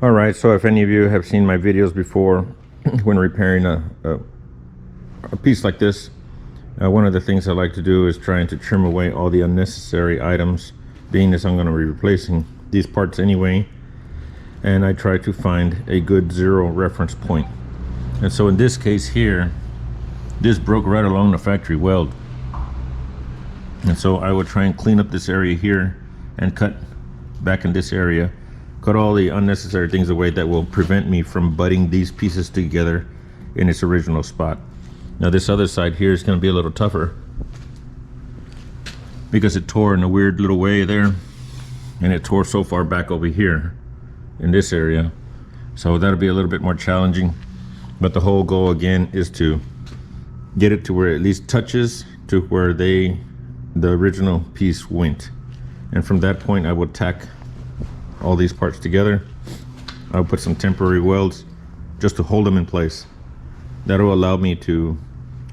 All right, so if any of you have seen my videos before when repairing a piece like this, one of the things I like to do is trying to trim away all the unnecessary items, being as I'm going to be replacing these parts anyway, and I try to find a good zero reference point. And so in this case here, this broke right along the factory weld, and so I would try and clean up this area here and cut back in this area, cut all the unnecessary things away that will prevent me from butting these pieces together in its original spot. Now this other side here is going to be a little tougher because it tore in a weird little way there, and it tore so far back over here in this area, so that'll be a little bit more challenging. But the whole goal again is to get it to where it at least touches to where the original piece went, and from that point I will tack all these parts together. I'll put some temporary welds just to hold them in place. That'll allow me to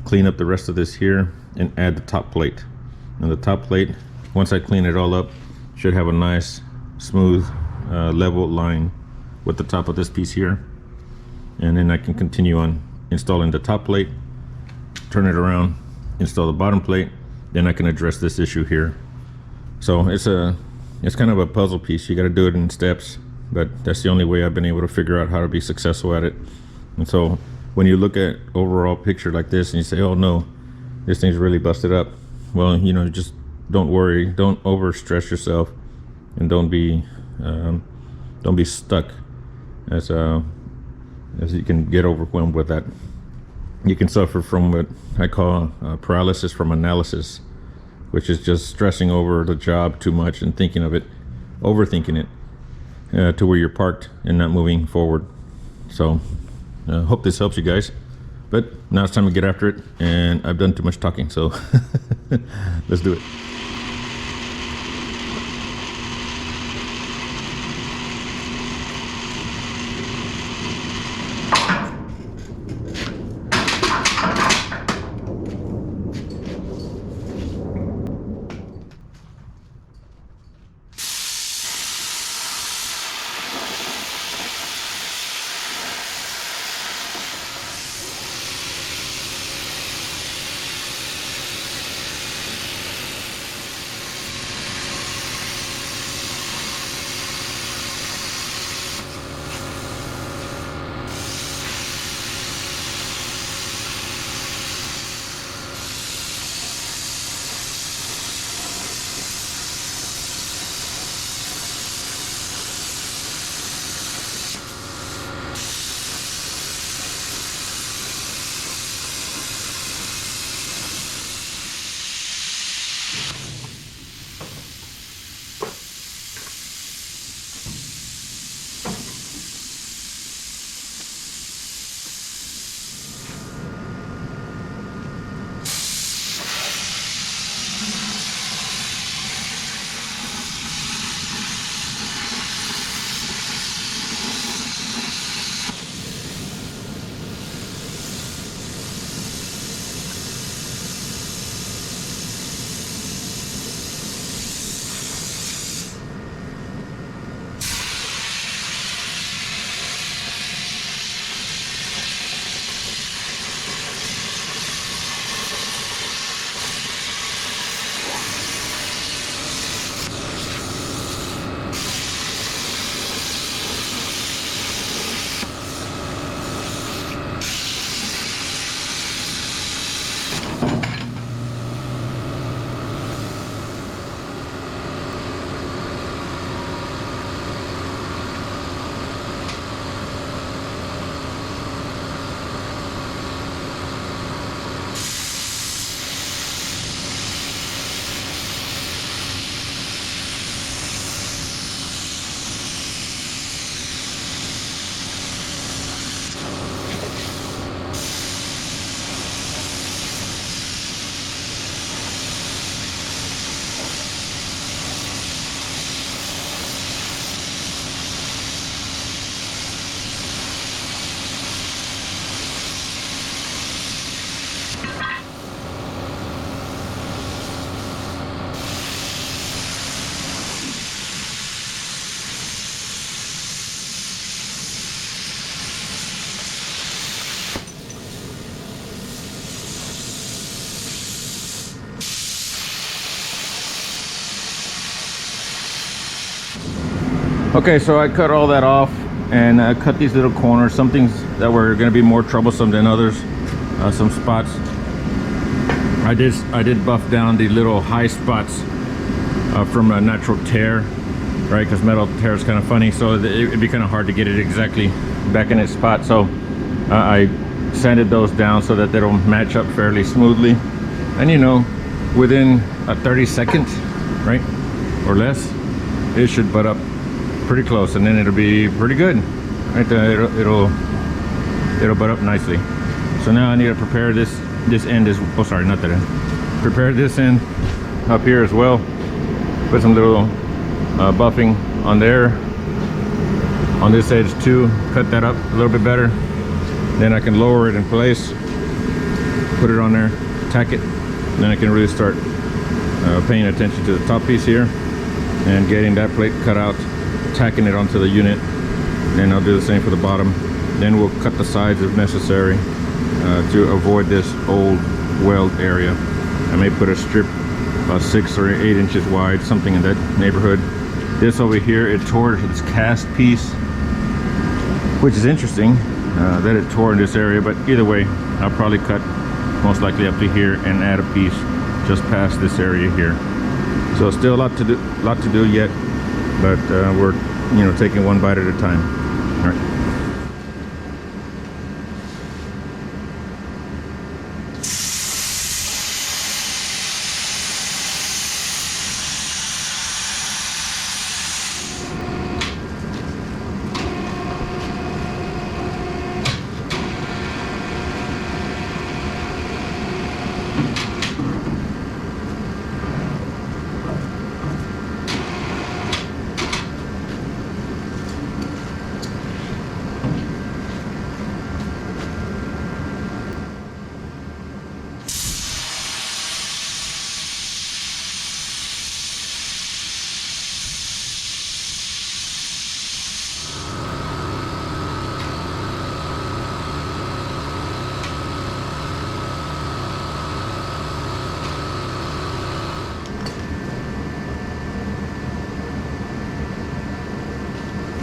clean up the rest of this here and add the top plate. And the top plate, once I clean it all up, should have a nice smooth level line with the top of this piece here, and then I can continue on installing the top plate, turn it around, install the bottom plate, then I can address this issue here. So it's kind of a puzzle piece. You got to do it in steps, but that's the only way I've been able to figure out how to be successful at it. And so when you look at overall picture like this and you say, oh no, this thing's really busted up, well, you know, just don't worry, don't over stress yourself, and don't be stuck, as you can get overwhelmed with that. You can suffer from what I call paralysis from analysis, which is just stressing over the job too much and thinking of it, overthinking it, to where you're parked and not moving forward. So hope this helps you guys, but now it's time to get after it, and I've done too much talking, so let's do it. Okay, so I cut all that off and cut these little corners, some things that were going to be more troublesome than others, some spots. I did buff down the little high spots from a natural tear, right? Because metal tear is kind of funny, so it'd be kind of hard to get it exactly back in its spot. So I sanded those down so that they'll match up fairly smoothly, and you know, within a 30-second, right, or less, it should butt up pretty close, and then it'll be pretty good, right? It'll butt up nicely. So now I need to prepare this end is, oh sorry, not that end, prepare this end up here as well. Put some little buffing on there, on this edge too, cut that up a little bit better. Then I can lower it in place, put it on there, tack it, and then I can really start paying attention to the top piece here and getting that plate cut out, tacking it onto the unit. Then I'll do the same for the bottom. Then we'll cut the sides if necessary to avoid this old weld area. I may put a strip about 6 or 8 inches wide, something in that neighborhood. This over here, it tore its cast piece, which is interesting that it tore in this area, but either way, I'll probably cut most likely up to here and add a piece just past this area here. So still a lot to do yet, but we're, you know, taking one bite at a time. All right.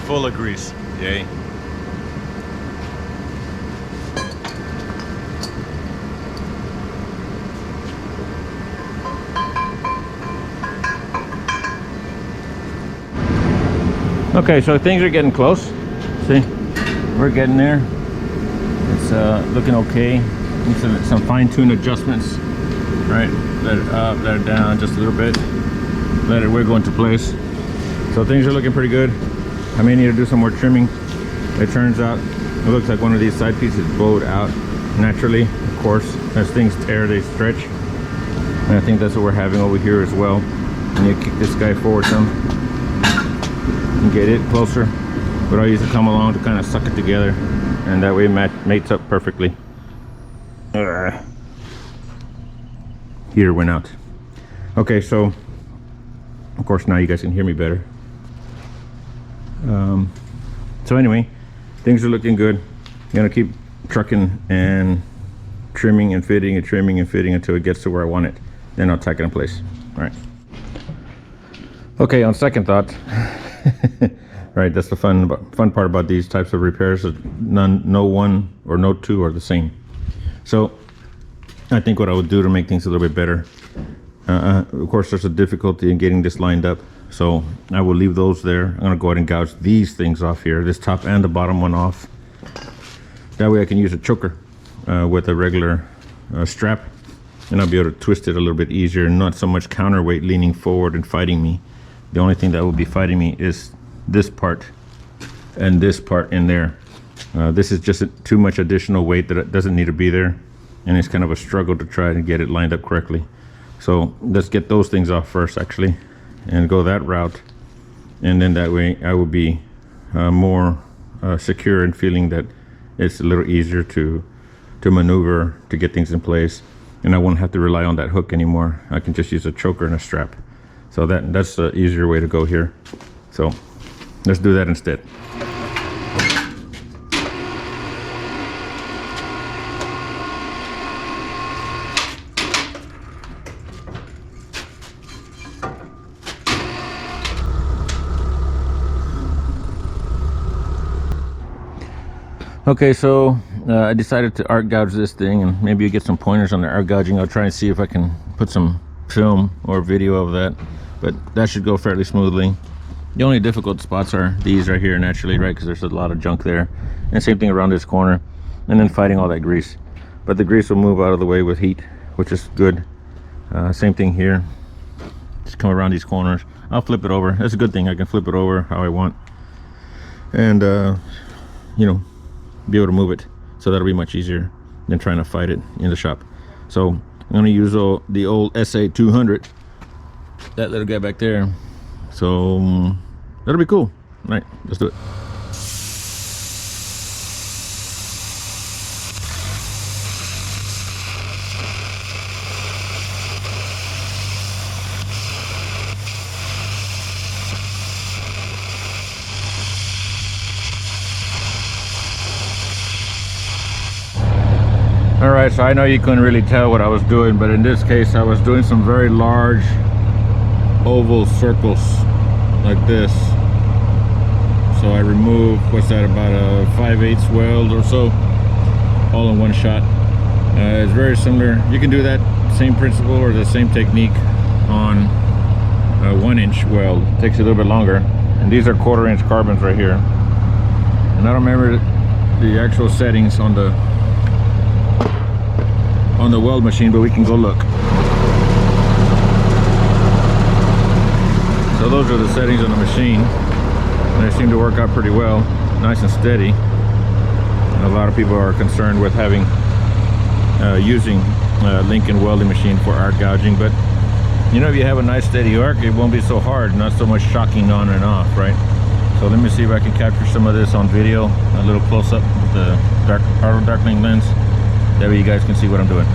Full of grease, yay. Okay, so things are getting close. See, we're getting there. It's looking okay. Need some fine-tune adjustments, right? Let it up, let it down just a little bit. Let it wiggle into place. So things are looking pretty good. I may need to do some more trimming. It turns out it looks like one of these side pieces bowed out naturally. Of course, as things tear, they stretch. And I think that's what we're having over here as well. And you kick this guy forward some and get it closer. But I used to come along to kind of suck it together, and that way it mates up perfectly. Heater went out. Okay, so of course now you guys can hear me better. So anyway, things are looking good. I'm gonna keep trucking and trimming and fitting and trimming and fitting until it gets to where I want it. Then I'll tack it in place. All right. Okay, on second thought, right, that's the fun part about these types of repairs. No one or no two are the same. So I think what I would do to make things a little bit better, of course there's a difficulty in getting this lined up, so I will leave those there. I'm gonna go ahead and gouge these things off here, this top and the bottom one off. That way I can use a choker with a regular strap, and I'll be able to twist it a little bit easier, and not so much counterweight leaning forward and fighting me. The only thing that will be fighting me is this part and this part in there. This is just too much additional weight that doesn't need to be there, and it's kind of a struggle to try to get it lined up correctly. So let's get those things off first, actually, and go that route, and then that way I will be more secure in feeling that it's a little easier to maneuver, to get things in place, and I won't have to rely on that hook anymore. I can just use a choker and a strap. So that's the easier way to go here. So let's do that instead. Okay, so I decided to arc gouge this thing, and maybe you get some pointers on the arc gouging. I'll try and see if I can put some film or video of that, but that should go fairly smoothly. The only difficult spots are these right here, naturally, right, because there's a lot of junk there, and same thing around this corner, and then fighting all that grease. But the grease will move out of the way with heat, which is good. Same thing here, just come around these corners. I'll flip it over. That's a good thing, I can flip it over how I want, and you know, be able to move it. So that'll be much easier than trying to fight it in the shop. So I'm going to use the old SA200, that little guy back there. So that'll be cool. All right, let's do it. All right, so I know you couldn't really tell what I was doing, but in this case I was doing some very large oval circles like this. So I removed, what's that, about a 5/8 weld or so, all in one shot. It's very similar. You can do that same principle or the same technique on a 1-inch weld. It takes a little bit longer, and these are 1/4-inch carbons right here. And I don't remember the actual settings on the weld machine, but we can go look. So those are the settings on the machine. They seem to work out pretty well, nice and steady. And a lot of people are concerned with having using Lincoln welding machine for arc gouging, but you know, if you have a nice steady arc, it won't be so hard, not so much shocking on and off, right? So let me see if I can capture some of this on video, a little close up with the auto darkening lens. That way you guys can see what I'm doing.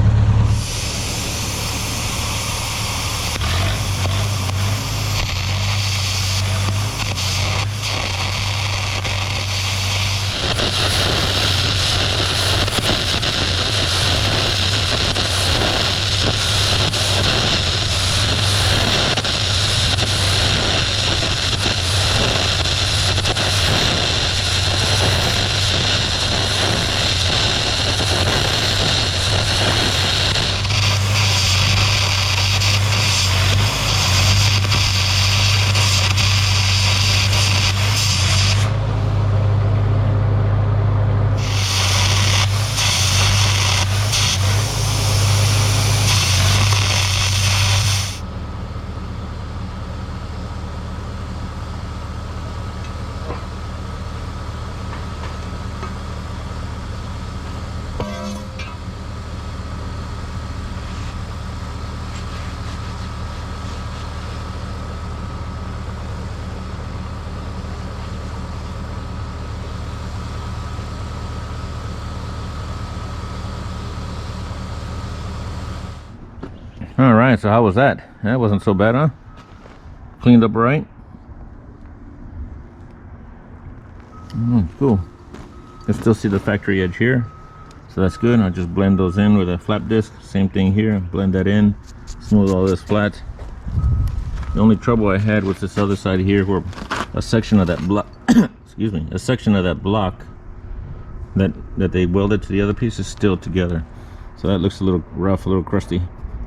All right, so how was that? That wasn't so bad, huh? Cleaned up right. Cool. You can still see the factory edge here, so that's good. I'll just blend those in with a flap disc. Same thing here, blend that in, smooth all this flat. The only trouble I had was this other side here, where a section of that block excuse me, a section of that block that they welded to the other piece is still together, so that looks a little rough, a little crusty,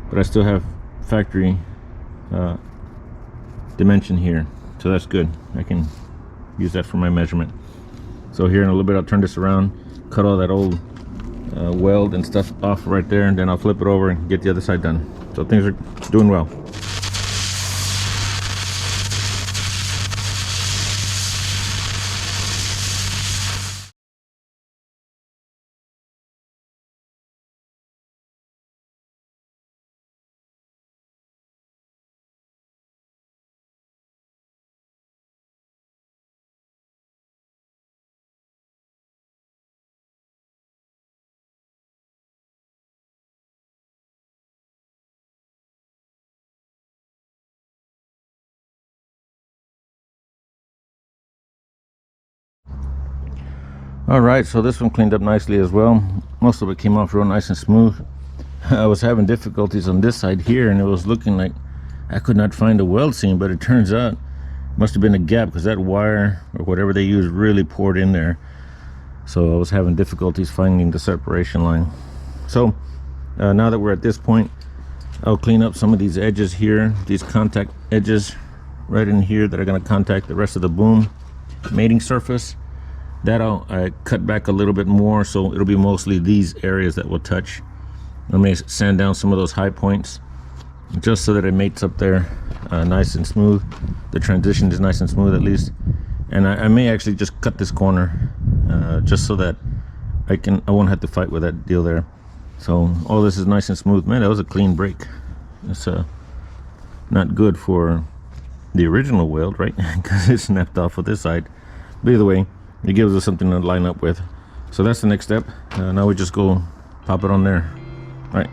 but I still have factory dimension here, so that's good. I can use that for my measurement. So here in a little bit I'll turn this around, cut all that old weld and stuff off right there, and then I'll flip it over and get the other side done. So things are doing well. All right, so this one cleaned up nicely as well. Most of it came off real nice and smooth. I was having difficulties on this side here, and it was looking like I could not find a weld seam, but it turns out it must have been a gap, because that wire or whatever they used really poured in there. So I was having difficulties finding the separation line. So now that we're at this point, I'll clean up some of these edges here, these contact edges right in here that are going to contact the rest of the boom mating surface. That I cut back a little bit more, so it'll be mostly these areas that will touch. I may sand down some of those high points just so that it mates up there nice and smooth. The transition is nice and smooth at least. And I may actually just cut this corner just so that I won't have to fight with that deal there. So all this is nice and smooth. Man, that was a clean break. It's not good for the original weld, right? Because it snapped off of this side. But either way, it gives us something to line up with. So that's the next step. Now we just go pop it on there. All right.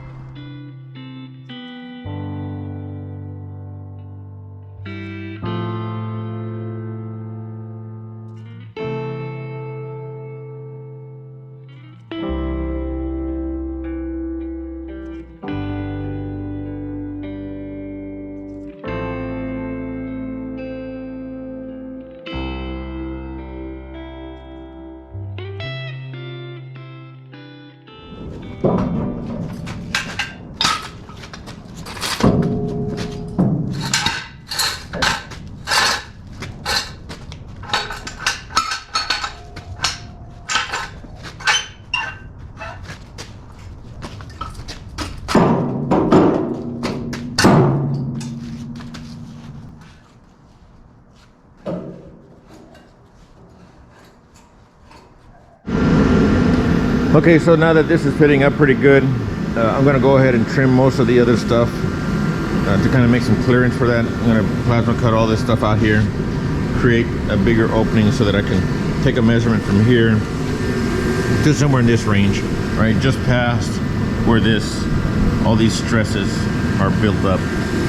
Okay, so now that this is fitting up pretty good, I'm going to go ahead and trim most of the other stuff to kind of make some clearance for that. I'm going to plasma cut all this stuff out here, create a bigger opening so that I can take a measurement from here to somewhere in this range, right? Just past where all these stresses are built up.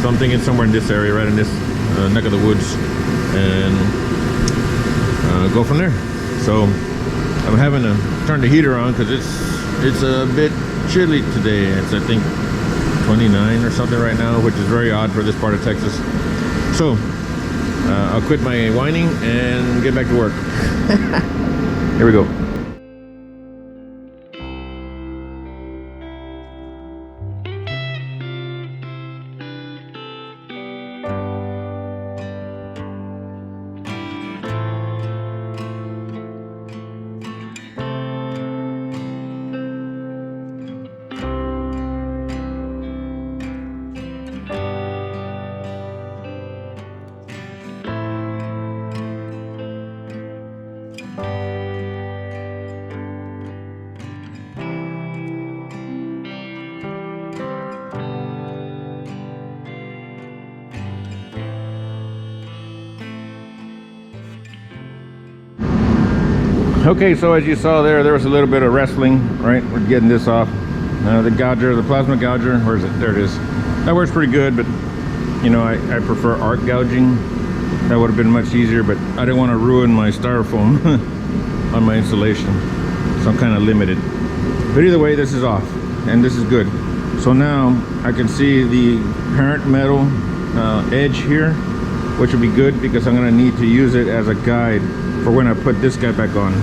So I'm thinking somewhere in this area, right in this neck of the woods, and go from there. So I'm having to turn the heater on because it's a bit chilly today. It's, I think, 29 or something right now, which is very odd for this part of Texas. So I'll quit my whining and get back to work. Here we go. Okay, so as you saw there was a little bit of wrestling, right? We're getting this off. The gouger, the plasma gouger, where is it? There it is. That works pretty good, but you know, I prefer arc gouging. That would have been much easier, but I didn't want to ruin my styrofoam on my installation, so I'm kind of limited. But either way, this is off, and this is good. So now I can see the parent metal edge here, which will be good because I'm going to need to use it as a guide for when I put this guy back on.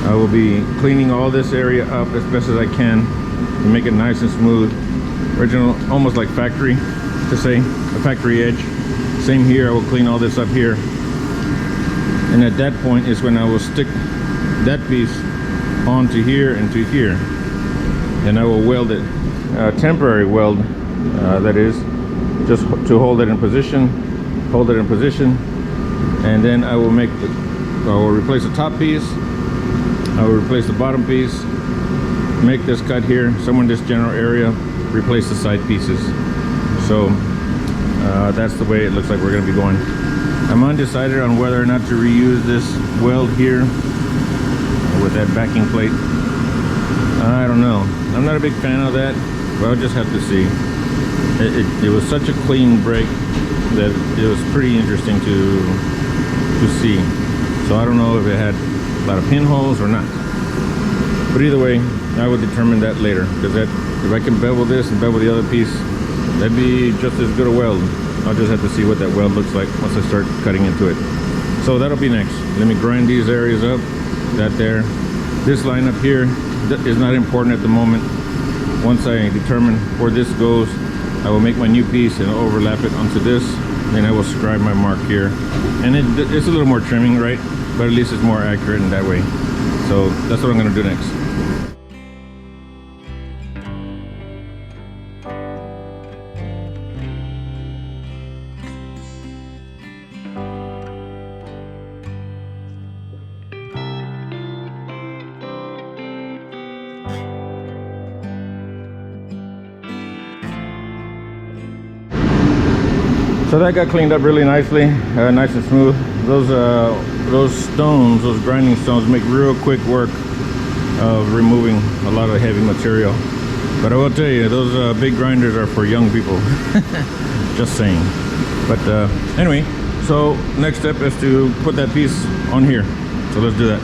I will be cleaning all this area up as best as I can to make it nice and smooth. Original, almost like factory, to say, a factory edge. Same here, I will clean all this up here. And at that point is when I will stick that piece onto here and to here. And I will weld it, temporary weld, that is, just to hold it in position, and then I will replace the top piece, I will replace the bottom piece, make this cut here, somewhere in this general area, replace the side pieces. So that's the way it looks like we're going to be going. I'm undecided on whether or not to reuse this weld here with that backing plate. I don't know. I'm not a big fan of that, but I'll just have to see. It was such a clean break that it was pretty interesting to see. So I don't know if it had a lot of pinholes or not. But either way, I will determine that later, because if I can bevel this and bevel the other piece, that'd be just as good a weld. I'll just have to see what that weld looks like once I start cutting into it. So that'll be next. Let me grind these areas up, that there, This line up here is not important at the moment. Once I determine where this goes, I will make my new piece and overlap it onto this. Then I will scribe my mark here. And it's a little more trimming, right? But at least it's more accurate in that way. So that's what I'm gonna do next. So that got cleaned up really nicely, nice and smooth. Those stones, those grinding stones, make real quick work of removing a lot of heavy material. But I will tell you, those big grinders are for young people. Just saying. But anyway, so next step is to put that piece on here. So let's do that.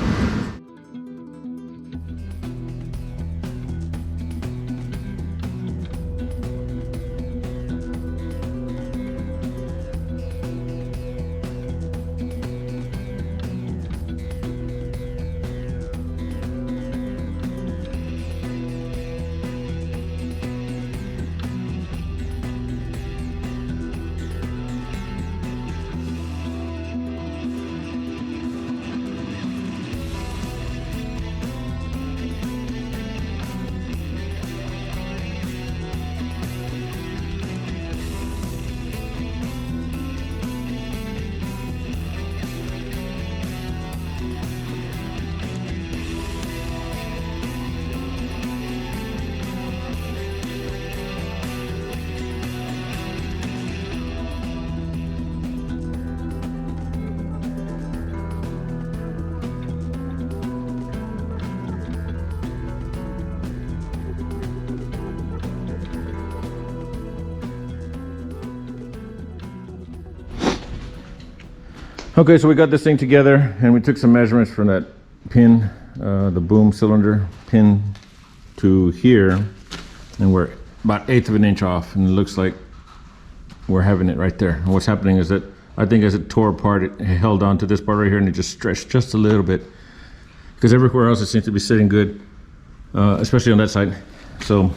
Okay, so we got this thing together and we took some measurements from that pin, the boom cylinder pin to here, and we're about 1/8 of an inch off, and it looks like we're having it right there. And what's happening is that I think as it tore apart, it held on to this part right here and it just stretched just a little bit, because everywhere else it seems to be sitting good, especially on that side. So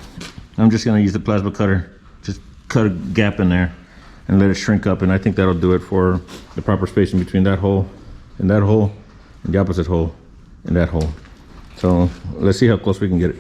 I'm just gonna use the plasma cutter, just cut a gap in there and let it shrink up, and I think that'll do it for the proper spacing between that hole and that hole and the opposite hole and that hole. So let's see how close we can get it.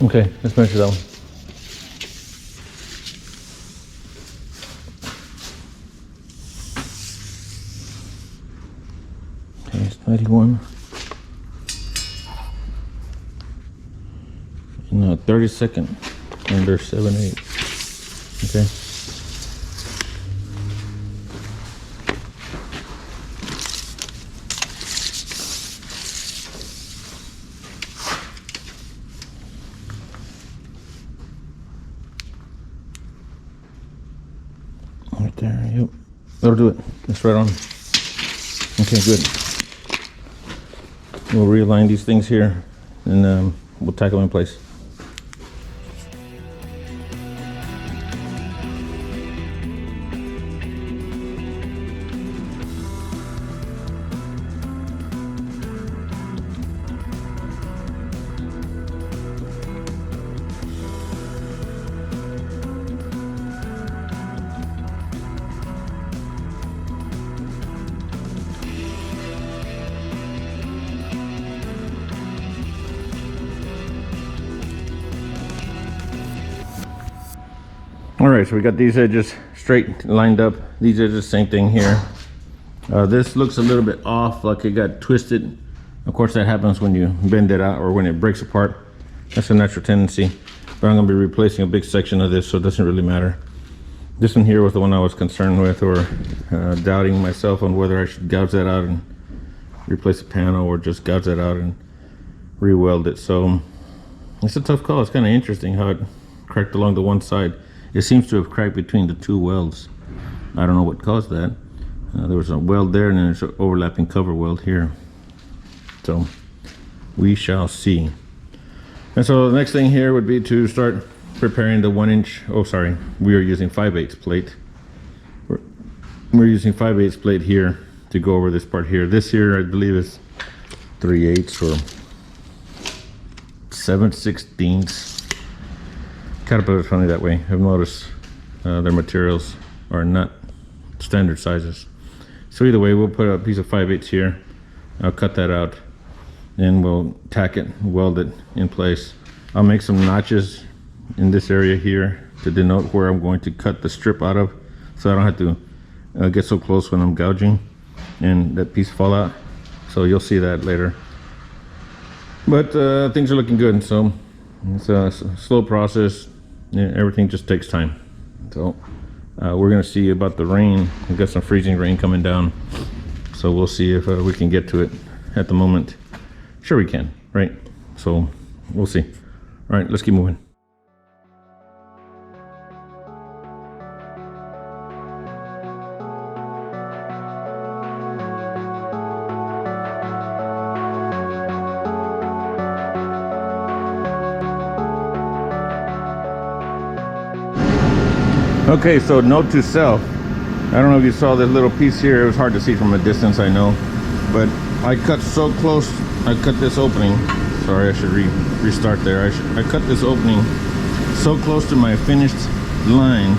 Okay, let's measure that one. Okay, it's 91. And 32nd under 7/8. Okay. Right there, yep. That'll do it. That's right on. Okay, good. We'll realign these things here and we'll tack them in place. All right, so we got these edges straight lined up. These edges, same thing here. This looks a little bit off, like it got twisted. Of course, that happens when you bend it out or when it breaks apart. That's a natural tendency. But I'm gonna be replacing a big section of this, so it doesn't really matter. This one here was the one I was concerned with, or doubting myself on whether I should gouge that out and replace the panel, or just gouge that out and re-weld it. So it's a tough call. It's kind of interesting how it cracked along the one side. It seems to have cracked between the two welds. I don't know what caused that. There was a weld there, and then there's an overlapping cover weld here. So we shall see. And so the next thing here would be to start preparing the 1 inch. Oh, sorry, we are using 5/8 plate. We're using 5/8 plate here to go over this part here. This here, I believe, is 3/8 or 7/16. Caterpillar's funny that way. I've noticed their materials are not standard sizes. So either way, we'll put a piece of 5/8 here. I'll cut that out, and we'll tack it, weld it in place. I'll make some notches in this area here to denote where I'm going to cut the strip out of, so I don't have to get so close when I'm gouging and that piece fall out. So you'll see that later. But things are looking good, so it's a slow process. Yeah, everything just takes time. So we're gonna see about the rain. We've got some freezing rain coming down, so we'll see if we can get to it. At the moment, sure we can, right? So we'll see. All right, let's keep moving. Okay, so note to self. I don't know if you saw this little piece here. It was hard to see from a distance, I know, but I cut so close. I cut this opening. Sorry, I should restart there. I cut this opening so close to my finished line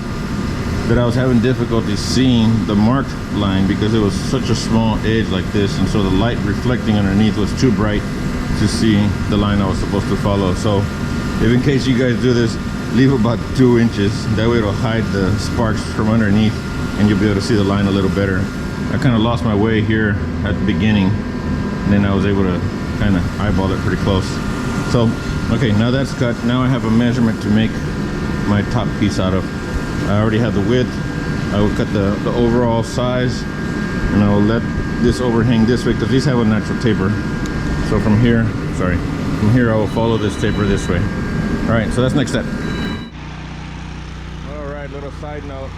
that I was having difficulty seeing the marked line because it was such a small edge like this, and so the light reflecting underneath was too bright to see the line I was supposed to follow. So if in case you guys do this, leave about 2 inches. That way it'll hide the sparks from underneath and you'll be able to see the line a little better. I kind of lost my way here at the beginning, and then I was able to kind of eyeball it pretty close. So, okay, now that's cut. Now I have a measurement to make my top piece out of. I already have the width. I will cut the overall size, and I will let this overhang this way because these have a natural taper. So from here I will follow this taper this way. All right, so that's next step. All right, little side note.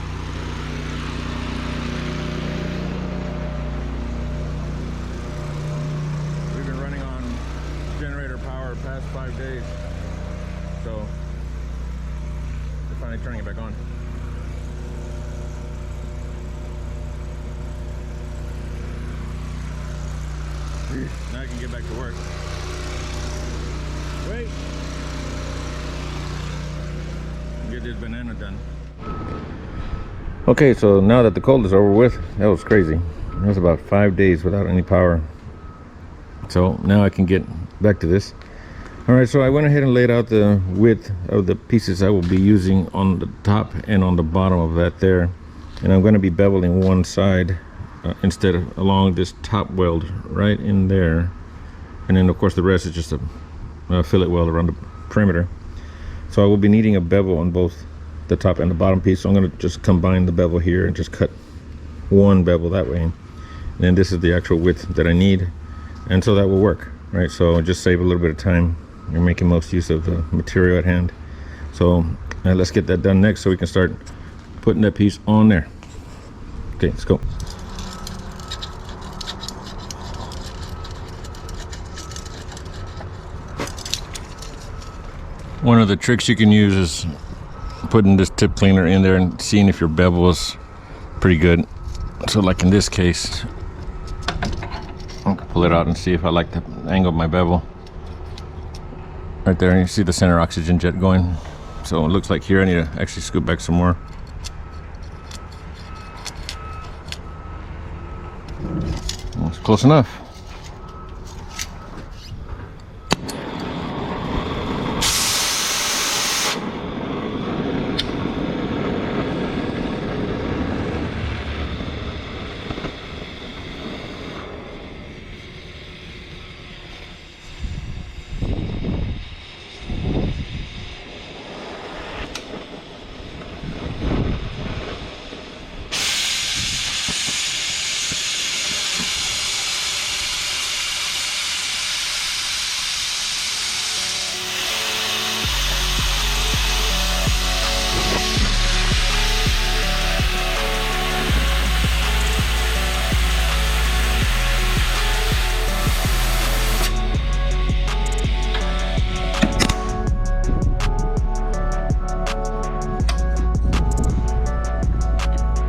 We've been running on generator power past 5 days, so we're finally turning it back on. Now I can get back to work. Wait! Get this banana done. Okay, so now that the cold is over with, that was crazy. That was about 5 days without any power. So now I can get back to this. All right, so I went ahead and laid out the width of the pieces I will be using on the top and on the bottom of that there. And I'm going to be beveling one side instead of along this top weld right in there. And then of course the rest is just a fillet weld around the perimeter. So I will be needing a bevel on both the top and the bottom piece. So I'm going to just combine the bevel here and just cut one bevel that way. And then this is the actual width that I need. And so that will work, right? So just save a little bit of time. You're making most use of the material at hand. So let's get that done next so we can start putting that piece on there. Okay, let's go. One of the tricks you can use is putting this tip cleaner in there and seeing if your bevel is pretty good. So like in this case, I can pull it out and see if I like the angle of my bevel. Right there, you see the center oxygen jet going. So it looks like here I need to actually scoot back some more. That's close enough.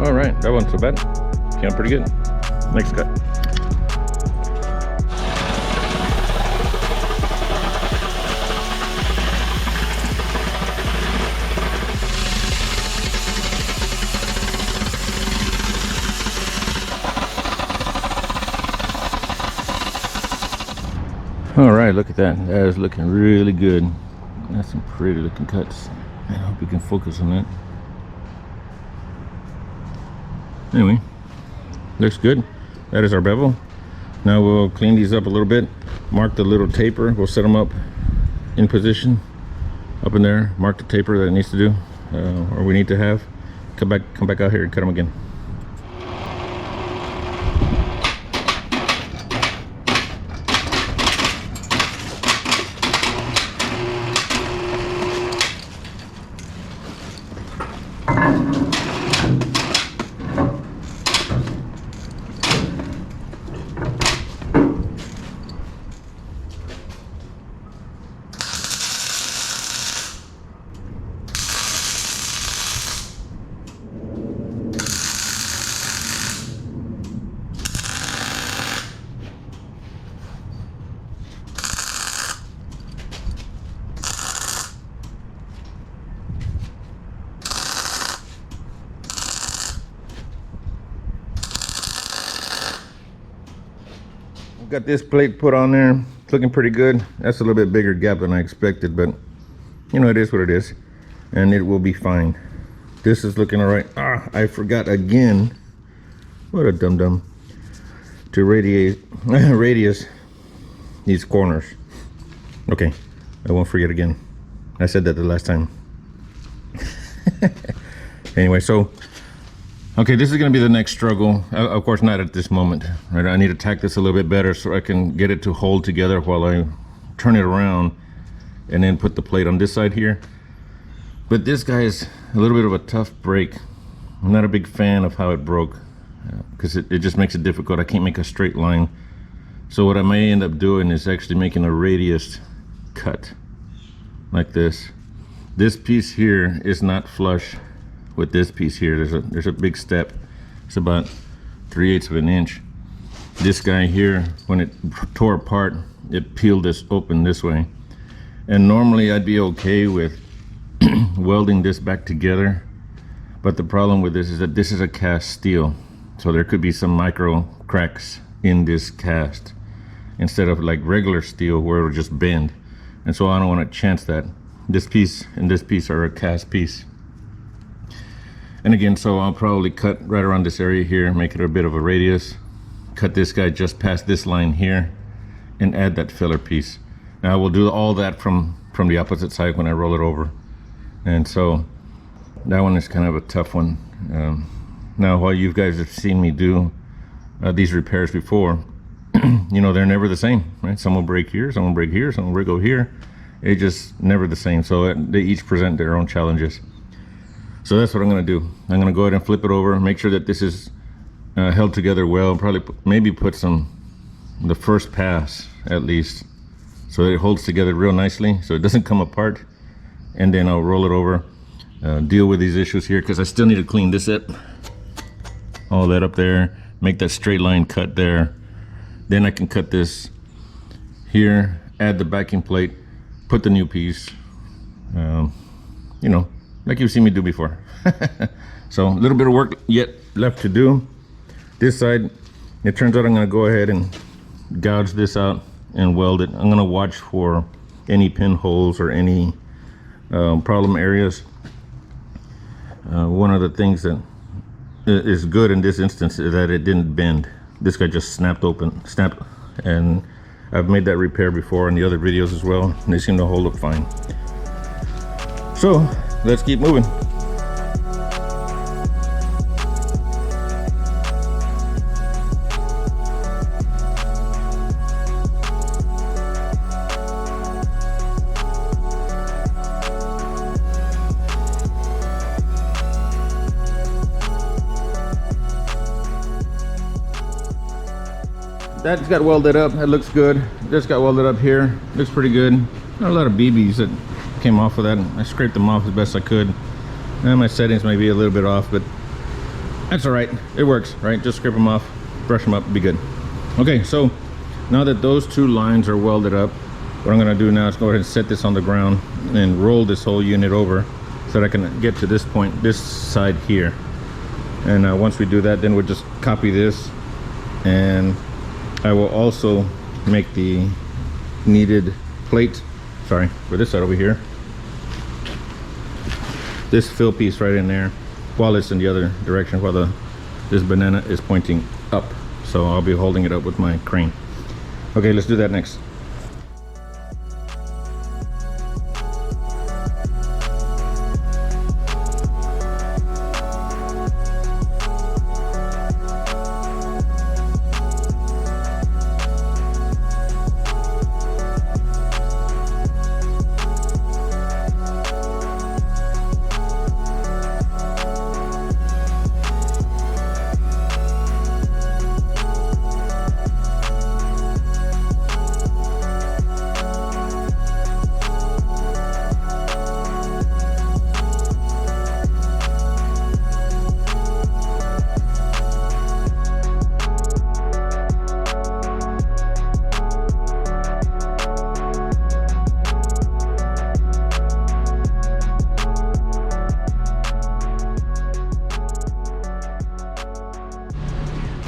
All right, that wasn't so bad. Came out pretty good. Next cut. All right, look at that. That is looking really good. That's some pretty looking cuts. I hope we can focus on that. Anyway, looks good. That is our bevel. Now we'll clean these up a little bit. Mark the little taper. We'll set them up in position up in there. Mark the taper that it needs to do, or we need to have. Come back out here and cut them again. Got this plate put on there. It's looking pretty good. That's a little bit bigger gap than I expected, but you know, it is what it is, and it will be fine. This is looking all right. I forgot again. What a dum-dum. To radius these corners. Okay, I won't forget again. I said that the last time. Anyway, so okay, this is going to be the next struggle. Of course, not at this moment, right? I need to tack this a little bit better so I can get it to hold together while I turn it around and then put the plate on this side here. But this guy is a little bit of a tough break. I'm not a big fan of how it broke because it just makes it difficult. I can't make a straight line. So what I may end up doing is actually making a radius cut like this. This piece here is not flush with this piece here. There's a big step. It's about 3/8 of an inch. This guy here, when it tore apart, it peeled this open this way. And normally I'd be okay with welding this back together, but the problem with this is that this is a cast steel, so there could be some micro cracks in this cast instead of like regular steel where it'll just bend. And so I don't want to chance that. This piece and this piece are a cast piece. And again, so I'll probably cut right around this area here, make it a bit of a radius, cut this guy just past this line here, and add that filler piece. Now we'll do all that from the opposite side when I roll it over. And so that one is kind of a tough one. Now, while you guys have seen me do these repairs before, you know, they're never the same, right? Some will break here, some will break here, some will break over here. It's just never the same. So they each present their own challenges. So that's what I'm going to do. I'm going to go ahead and flip it over, make sure that this is held together well. Probably maybe put the first pass at least, so that it holds together real nicely, so it doesn't come apart. And then I'll roll it over, deal with these issues here, because I still need to clean this up. All that up there, make that straight line cut there. Then I can cut this here, add the backing plate, put the new piece, you know, like you've seen me do before. So a little bit of work yet left to do. This side, it turns out I'm going to go ahead and gouge this out and weld it. I'm going to watch for any pinholes or any problem areas. One of the things that is good in this instance is that it didn't bend. This guy just snapped, and I've made that repair before in the other videos as well, and they seem to hold up fine. So let's keep moving. That got welded up. That looks good. This got welded up here. Looks pretty good. Got a lot of BBs that came off of that. I scraped them off as best I could. And my settings may be a little bit off, but That's all right, it works, right? Just scrape them off, brush them up, be good. Okay, so now that those two lines are welded up, what I'm gonna do now is go ahead and set this on the ground and roll this whole unit over so that I can get to this point, this side here. And once we do that, then we'll just copy this, and I will also make the needed plate, sorry, for this side over here. This fill piece right in there, while it's in the other direction, while this banana is pointing up. So I'll be holding it up with my crane. Okay, let's do that next.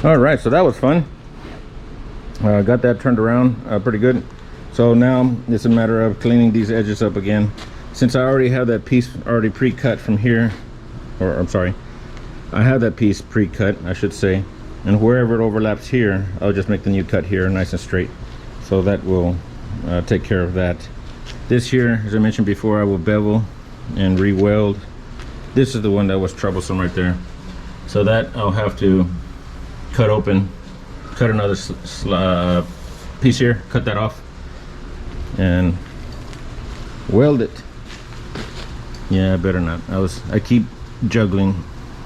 All right, so that was fun. Got that turned around pretty good. So now it's a matter of cleaning these edges up again. Since I already have that piece already pre-cut from here, or I'm sorry, I have that piece pre-cut, I should say, and wherever it overlaps here, I'll just make the new cut here nice and straight. So that will take care of that. This here, as I mentioned before, I will bevel and re-weld. This is the one that was troublesome right there. So that I'll have to cut open, cut another piece here, cut that off, and weld it. Yeah, better not. I keep juggling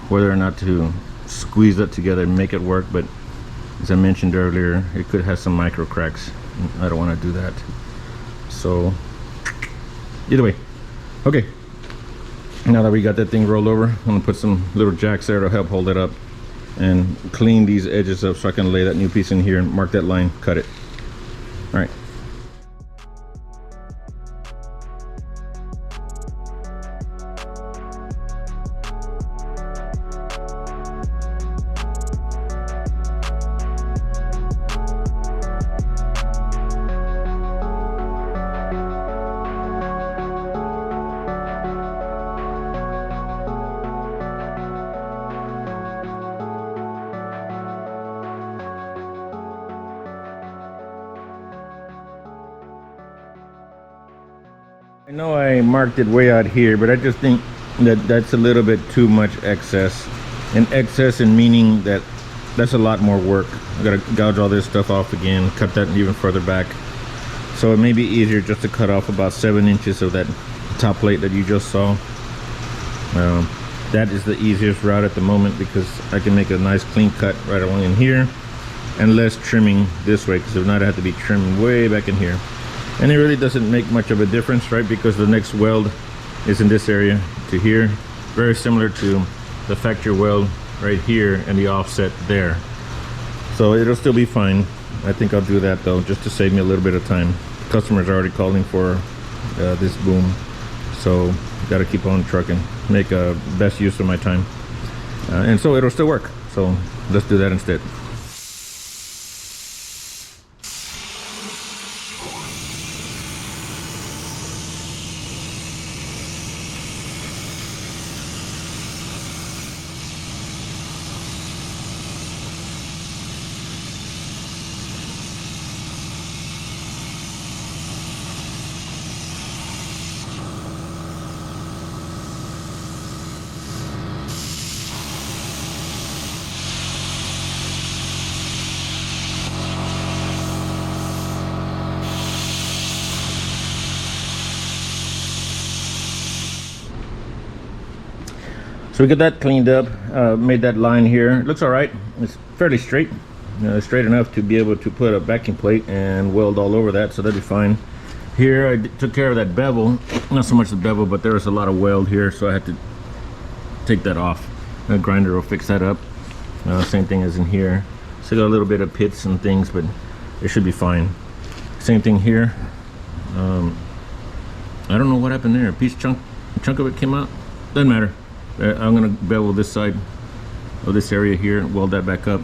whether or not to squeeze that together and make it work, but as I mentioned earlier, it could have some micro cracks. I don't want to do that. So either way, okay. Now that we got that thing rolled over, I'm gonna put some little jacks there to help hold it up and clean these edges up so I can lay that new piece in here and mark that line, cut it. All right. I know I marked it way out here, but I just think that that's a little bit too much excess. And excess in meaning that that's a lot more work. I gotta gouge all this stuff off again, cut that even further back. So it may be easier just to cut off about 7 inches of that top plate that you just saw. That is the easiest route at the moment because I can make a nice clean cut right along in here and less trimming this way, because if not I have to be trimming way back in here. And it really doesn't make much of a difference, right? Because the next weld is in this area to here. Very similar to the factory weld right here and the offset there. So it'll still be fine. I think I'll do that though, just to save me a little bit of time. Customers are already calling for this boom. So gotta keep on trucking, make best use of my time. And so it'll still work. So let's do that instead. So we get that cleaned up, made that line here. It looks all right. It's fairly straight, straight enough to be able to put a backing plate and weld all over that, so that'd be fine. Here I took care of that bevel, not so much the bevel, but there was a lot of weld here, so I had to take that off. The grinder will fix that up. Same thing as in here. Still got a little bit of pits and things, but it should be fine. Same thing here. I don't know what happened there. A chunk of it came out. Doesn't matter. I'm gonna bevel this side of this area here, weld that back up.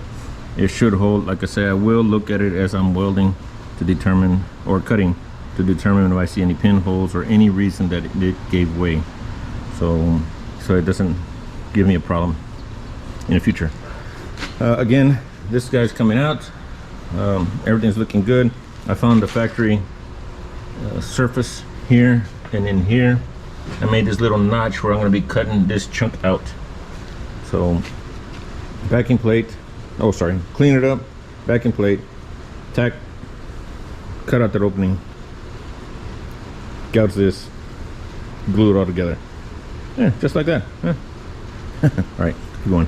It should hold. Like I say, I will look at it as I'm welding to determine, or cutting to determine if I see any pinholes or any reason that it gave way, so it doesn't give me a problem in the future. Again, this guy's coming out. Everything's looking good. I found the factory surface here and in here. I made this little notch where I'm going to be cutting this chunk out. So backing plate, oh sorry, clean it up, backing plate, tack, cut out that opening, gouge this, glue it all together. Yeah, just like that. Yeah. All right, keep going.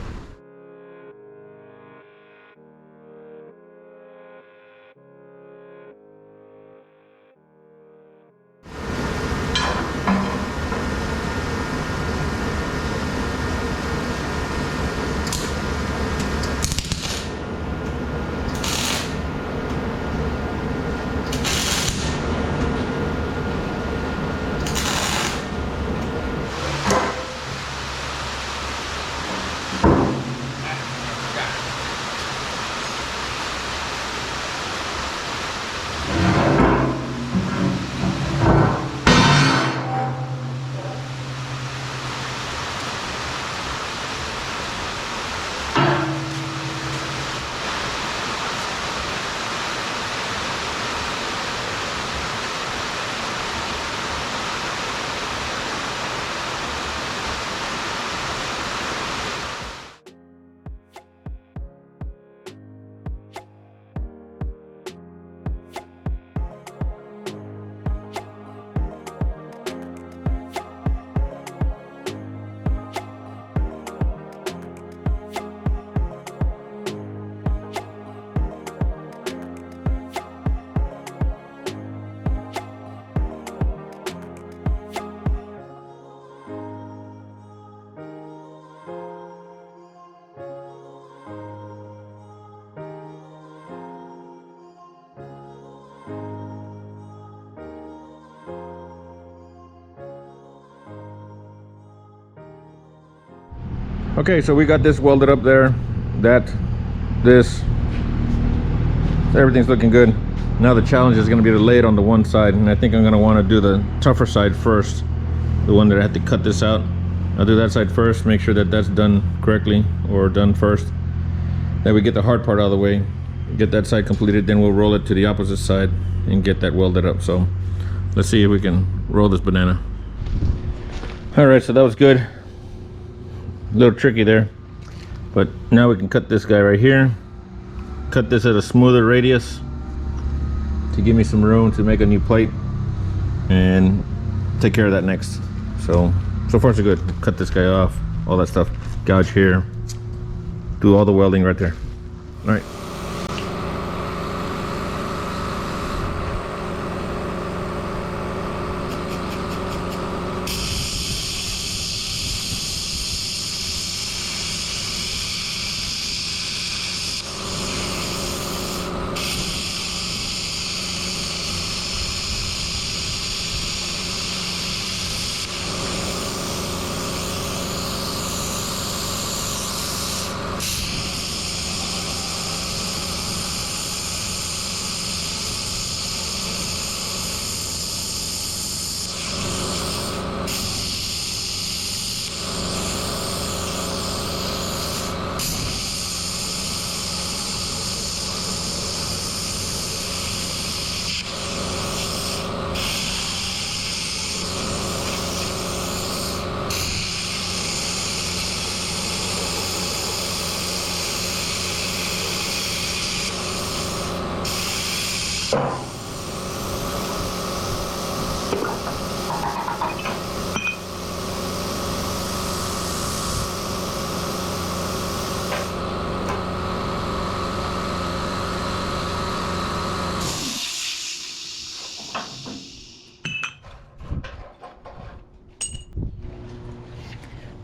Okay, so we got this welded up there, this, everything's looking good. Now the challenge is going to be to lay it on the one side, and I think I'm going to want to do the tougher side first, the one that I had to cut this out. I'll do that side first, make sure that that's done correctly, or done first. Then we get the hard part out of the way, get that side completed, then we'll roll it to the opposite side and get that welded up. So let's see if we can roll this banana. All right, so that was good. A little tricky there, but now we can cut this guy right here, cut this at a smoother radius to give me some room to make a new plate and take care of that next. So far so good. Cut this guy off, all that stuff, gouge here, do all the welding right there. All right.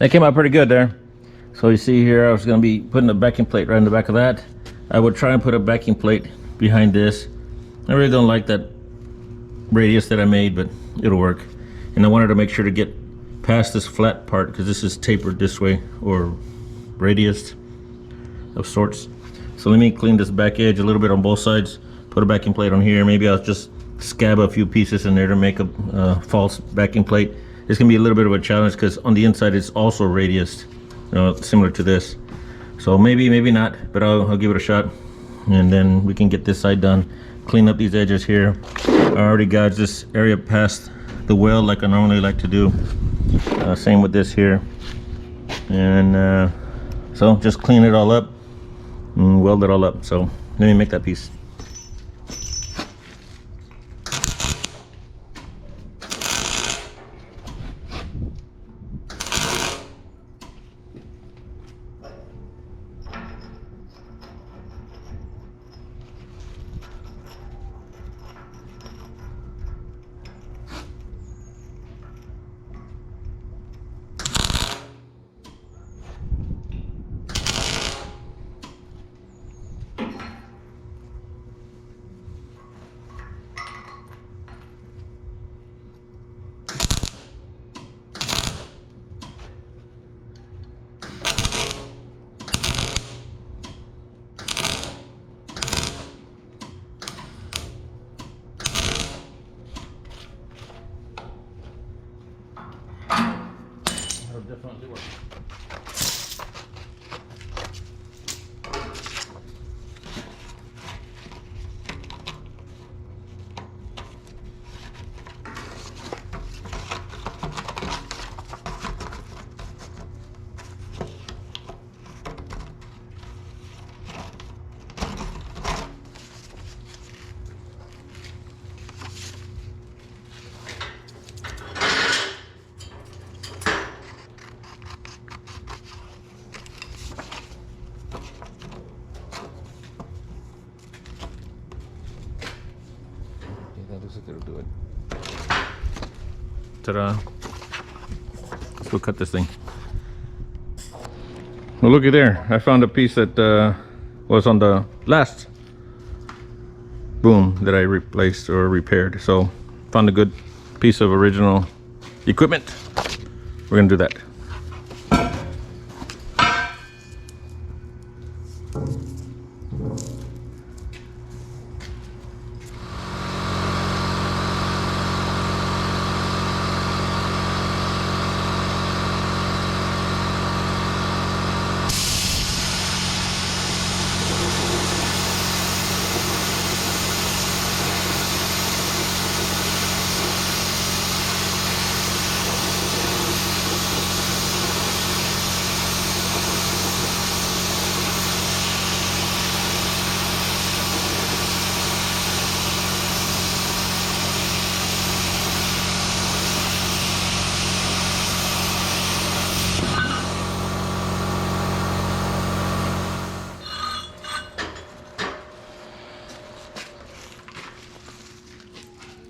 That came out pretty good there. So So you see here, I was going to be putting a backing plate right in the back of that. I would try and put a backing plate behind this. I really don't like that radius that I made, but it'll work. And I wanted to make sure to get past this flat part because this is tapered this way, or radius of sorts. So let me clean this back edge a little bit on both sides, put a backing plate on here. Maybe I'll just scab a few pieces in there to make a false backing plate. It's gonna be a little bit of a challenge because on the inside it's also radiused, similar to this. So maybe not, but I'll give it a shot, and then we can get this side done. Clean up these edges here. I already gouged this area past the weld like I normally like to do. Same with this here. And so just clean it all up and weld it all up. So let me make that piece. Definitely work. That looks like it'll do it. Ta-da. Let's go cut this thing. Well, looky there. I found a piece that was on the last boom that I replaced or repaired. So found a good piece of original equipment. We're gonna do that.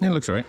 It looks all right.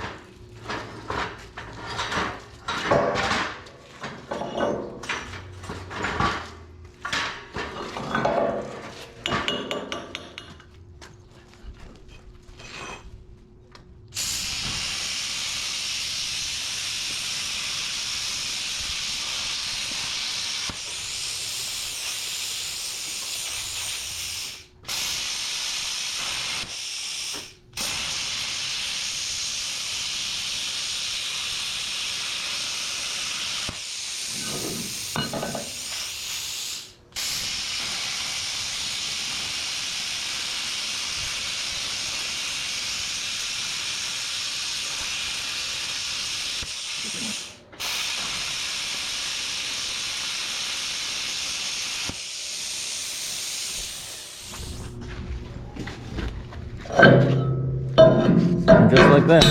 And just like that,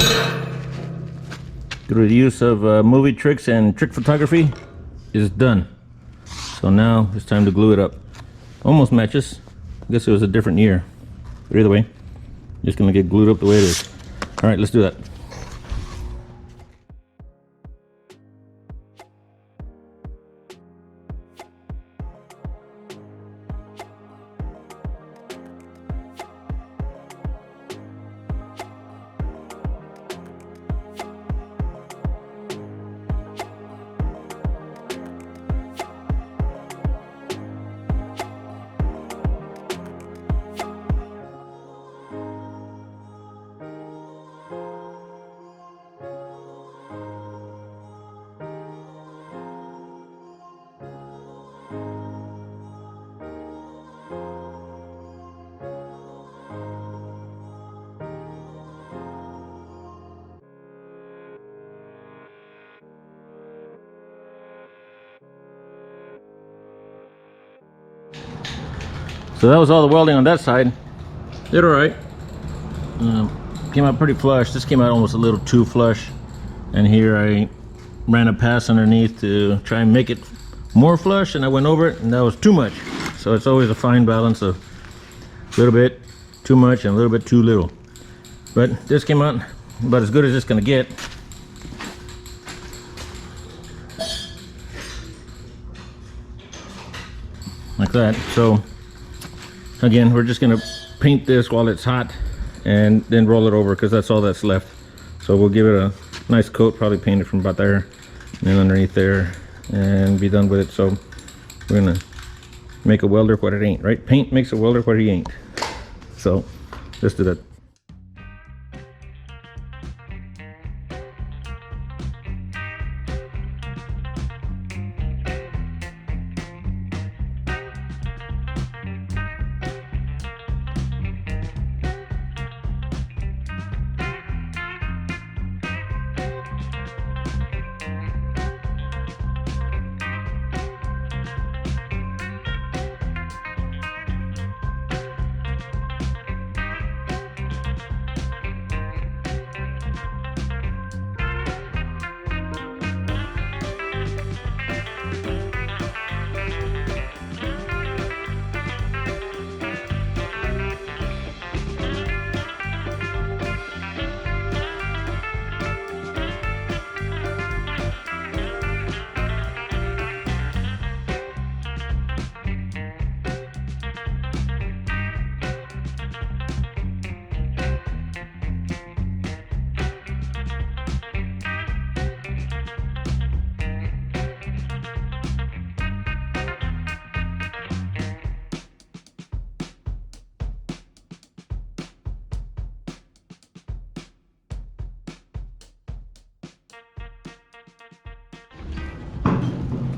through the use of movie tricks and trick photography, is done. So now it's time to glue it up. Almost matches. I guess it was a different year. But either way, just gonna get glued up the way it is. All right, let's do that. So that was all the welding on that side. Did all right. Came out pretty flush. This came out almost a little too flush. And here I ran a pass underneath to try and make it more flush, and I went over it and that was too much. So it's always a fine balance of a little bit too much and a little bit too little. But this came out about as good as it's gonna get. Like that. So again, we're just gonna paint this while it's hot and then roll it over, because that's all that's left. So we'll give it a nice coat, probably paint it from about there and then underneath there, and be done with it. So we're gonna make a welder what it ain't, right? Paint makes a welder what he ain't. So let's do that.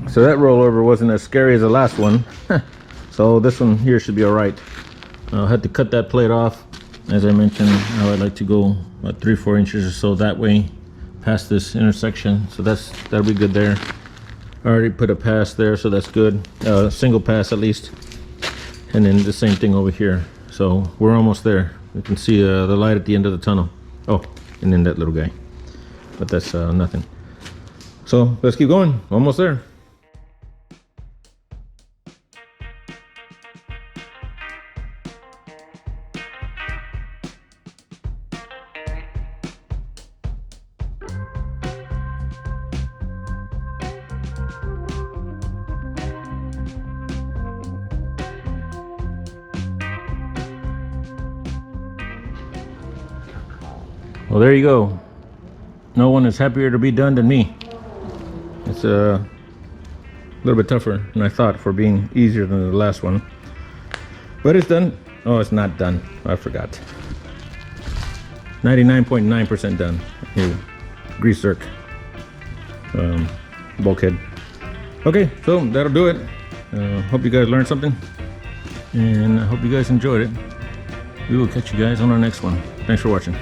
So that rollover wasn't as scary as the last one. So this one here should be all right. I had to cut that plate off. As I mentioned, I would like to go about 3-4 inches or so that way past this intersection. So that'll be good there. I already put a pass there, so that's good. Single pass at least. And then the same thing over here. So we're almost there. You can see the light at the end of the tunnel. Oh, and then that little guy. But that's nothing. So let's keep going. Almost there. Well, there you go. No one is happier to be done than me. It's a little bit tougher than I thought for being easier than the last one. But it's done. Oh, it's not done. I forgot. 99.9% done. Here, grease zerk. Bulkhead. Okay, so that'll do it. Hope you guys learned something. And I hope you guys enjoyed it. We will catch you guys on our next one. Thanks for watching.